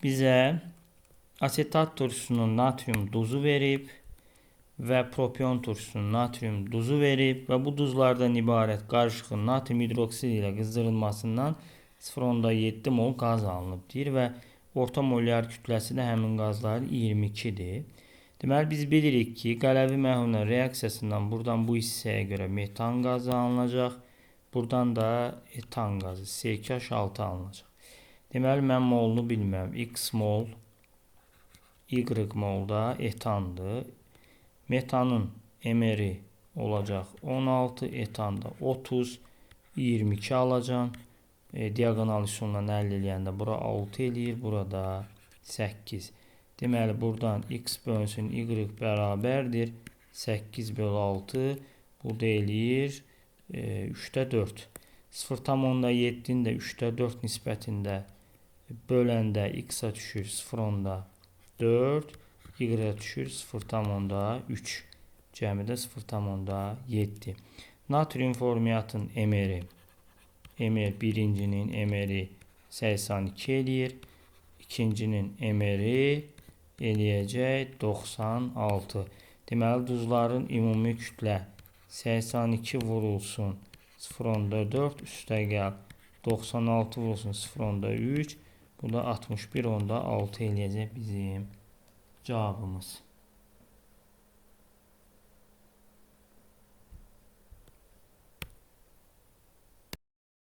bizə asetat turşusunun natrium duzu verib və propion turşusunun natrium duzu verib və bu duzlardan ibarət qarışığın natrium hidroksidi ilə qızdırılmasından 0,7 mol qaz alınıb deyir və orta molyar kütləsi də həmin qazların 22-dir. Deməli biz bilirik ki, qələvi məhlulun reaksiyasından buradan bu hissəyə görə metan qazı alınacaq. Buradan da etan qazı CH6 alınacaq. Deməli mən molunu bilmirəm. X mol, Y mol da etandır. Metanın emeri olacaq 16, etanda 30, 22 alacağım. Diagonal üsulla əldə eləyəndə bura 6 eləyir, burada 8. Deməli buradan x bölünsün y bərabərdir 8 bölü 6. Burada eləyir 3'də 4. 0,7'nin də 3'də 4 nisbətində böləndə x-a düşür 0,4, y-ə düşür 0,3. Cəmidə 0,7. Natrium formiatın emeri. Emer birincinin emeri 82 eləyir. İkincinin emeri eləyəcək 96. Deməli duzların ümumi kütlə 82 vurulsun 0,4 üstə gəl 96 vurulsun 0,3. Bu da 61,6 eləyəcək bizim cavabımız.